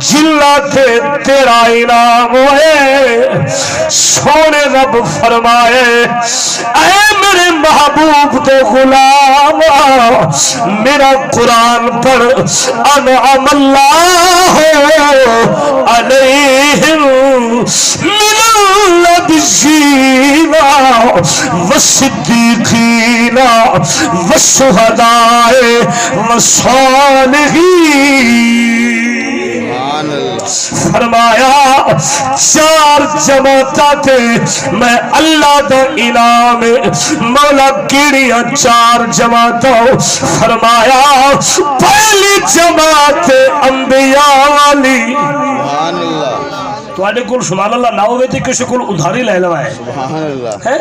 جلاتے تیرا انعام ہے سونے رب فرمائے اے میرے محبوب دے غلام میرا قرآن پڑھ انعم اللہ علیہم من النبیین والصدیقین والشہداء والصالحین فرمایا چار جماعتاں تے میں اللہ دا انعام مولا کیڑیاں چار جماعتاں فرمایا پہلی جماعت انبیاء والی سبحان اللہ تواڈے کول سبحان اللہ نہ ہوے تے کسے کول ادھاری لے لوا ہے سبحان اللہ ہے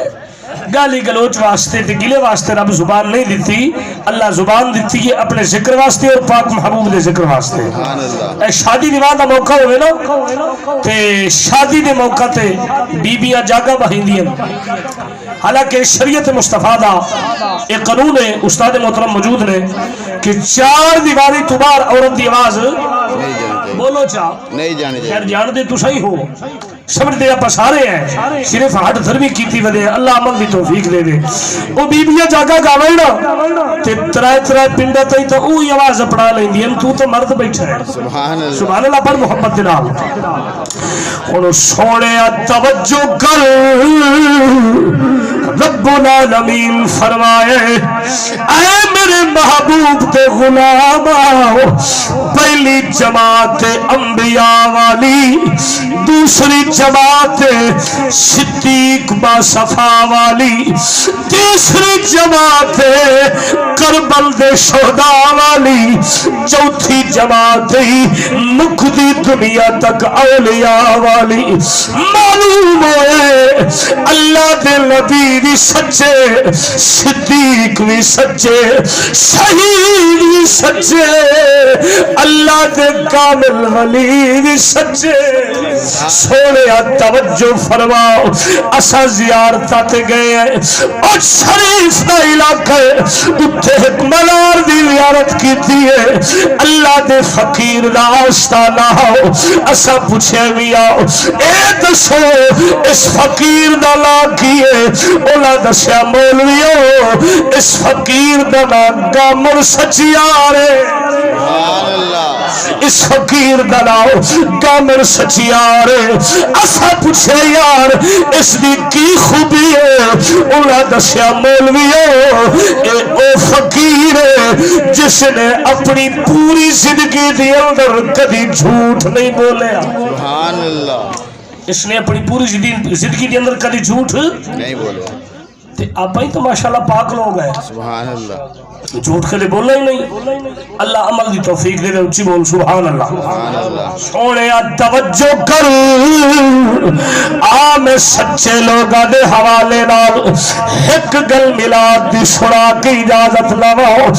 گالی گلوچ واسطے تے گلے واسطے رب زبان نہیں دیتی اللہ زبان دیتی ہے اپنے ذکر واسطے اور پاک محبوب دے ذکر واسطے اے شادی نواہ دا موقع ہوئے نا تے شادی دے موقع تے بیبیاں جاگا بہندیاں حالانکہ شریعت مصطفیٰ دا ایک قانون ہے استاد محترم موجود نے کہ چار دیواری تو بار عورت دی آواز بولو چاہ نہیں جانے خیر جان دے تو صحیح ہو سمجھ دے آپ سارے ہیں صرف ہاتھ دھرمی کیتی ودے اللہ عمل دی توفیق دے دے وہ بیبیاں جاگا گاوے نا تے ترائے پنڈا تائی تو اوہی آواز اپڑا لیں دی تو مرد بیٹھا ہے سبحان اللہ پر محمد دلال انہوں سوڑے توجہ کر رب العالمین فرمائے اے میرے محبوب تے غلام پہلی جماعت انبیاء والی دوسری جماعت صدیق با صفا والی تیسری جماعت کربل دے شہداء والی چوتھی جماعت مکدی دنیا تک اولیاء والی معلوم ہے اللہ دے نبی بھی سچے صدیق بھی سچے شہید بھی سچے اللہ دے کامل ولی بھی سچے سونے توجہ فرماؤ اسا زیارتہ تے گئے ہیں اور شریف دا علاقہ اتھے ایک ملار دی زیارت کی ہے اللہ دے فقیر دا آستانہ ہو اسا پوچھے بھی آؤ اے دسو اس فقیر دا لا کیے اولا دسیا مولویو اس فقیر دا لا گامر سچیارے اس فقیر دا لاؤ گامر سچیارے اسا پوچھے یار اس دی کی خوبی ہے اولا دسیا مولویو اے او فقیر ہے جس نے اپنی پوری زندگی دی اندر کبھی جھوٹ نہیں بولے سبحان اللہ اس نے اپنی پوری زندگی دی اندر کبھی جھوٹ نہیں بولے آپ ہی تو ماشاءاللہ پاک لوگ ہیں سبحان اللہ جھوٹ کے لئے بولنا ہی نہیں اللہ عمل دی توفیق دے دے اچھی بول سبحان اللہ سونے توجہ کر آم سچے لوگا دے حوالے نال ایک گل ملاد دی سنا کی اجازت لواؤ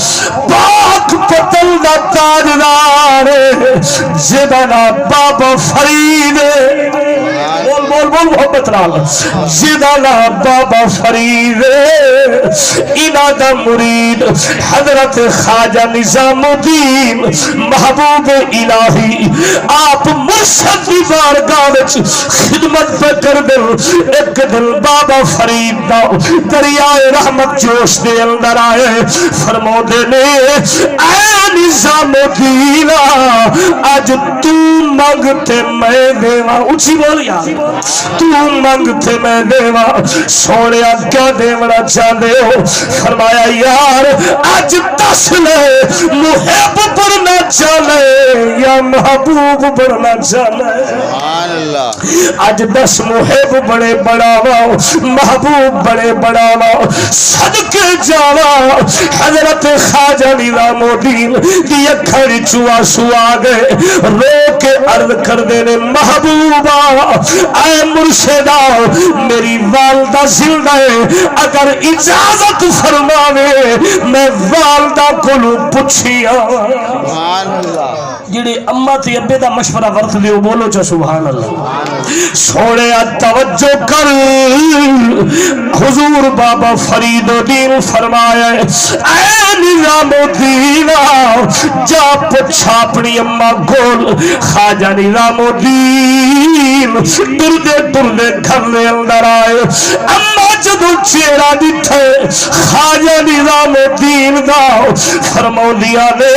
پاک پتل دا تاجدار جدنا بابا فرید بول بول بول محبت نال جدنا بابا فرید اینا دا مرید حضرت خواجہ نظام الدین محبوب الہی آپ مرشد کی بارگاہ وچ خدمت پہ کر دل ایک دل بابا فرید دا دریائے رحمت جوش دے اندر آئے فرمو دے نے اے نظام الدین آج تو مانگتے میں دیوا اچھی بولیا تو مانگتے میں دیوا سوڑیا کیا دیونا چاہتے ہو فرمایا یار آج دس لے محب پڑھنا چاہے یا محبوب پڑھنا چاہے آج دس محب بڑے بڑا واؤ محبوب بڑے بڑا واؤ صدقے جاوا حضرت خواجہ نظام الدین دی اکھڑی چوا سوا گئے رو کے عرض کر دینے محبوبہ اے مرشدہ میری والدہ زندہ ہے اگر اجازت فرماوے میں والدہ کو پوچھیا جڑے اما تے ابے دا مشورہ ورت دیو بولو چا سبحان اللہ سونے توجہ کر حضور بابا فرید الدین فرمایا اے نظام الدین جا پچھا اپنی اما گول خواجہ نظام الدین دردے گھر میں اندر آئے اما جدو چہرہ دیٹھے خواجہ نظام الدین دا فرماؤ دیا نے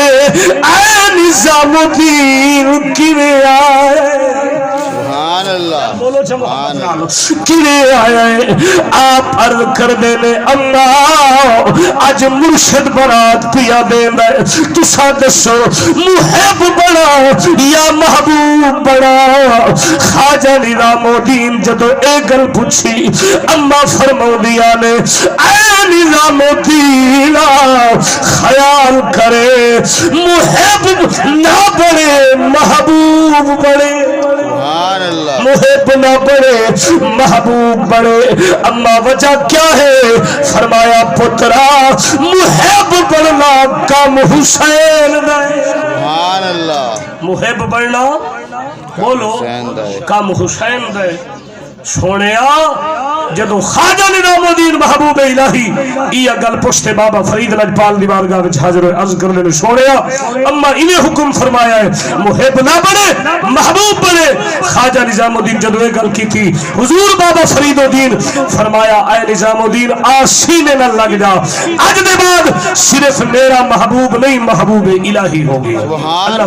اے نظام الدین کیویں آئے سبحان اللہ بولو سبحان اللہ کیویں آئے آپ عرض کر دینے اللہ اج مرشد برات پیا دینا تسا دسو محب بڑا یا محبوب بڑا خواجہ نظام الدین جدو اے گل پوچھی اما فرماؤ دیا نے اے نظام الدین خیال کرے محب نہ بڑے محبوب بڑے سبحان اللہ محب نہ بڑے محبوب بڑے اما وجہ کیا ہے فرمایا پترا محب بڑھنا کم حسین دے سبحان اللہ محب بڑھنا بولو حسین دے کم حسین دے سونیا جدو خواجہ نظام الدین محبوب الہی یہ گل پشتے بابا فرید لجپال دی بارگاہ وچ حاضر عرض کرنے نے سونیا اما انہیں حکم فرمایا ہے محب نہ بنے محبوب بنے خواجہ نظام الدین جدو یہ گل کی تھی حضور بابا فرید الدین فرمایا اے نظام الدین آسینے نہ لگ جا اج دے بعد صرف میرا محبوب نہیں محبوب الہی ہوگی اللہ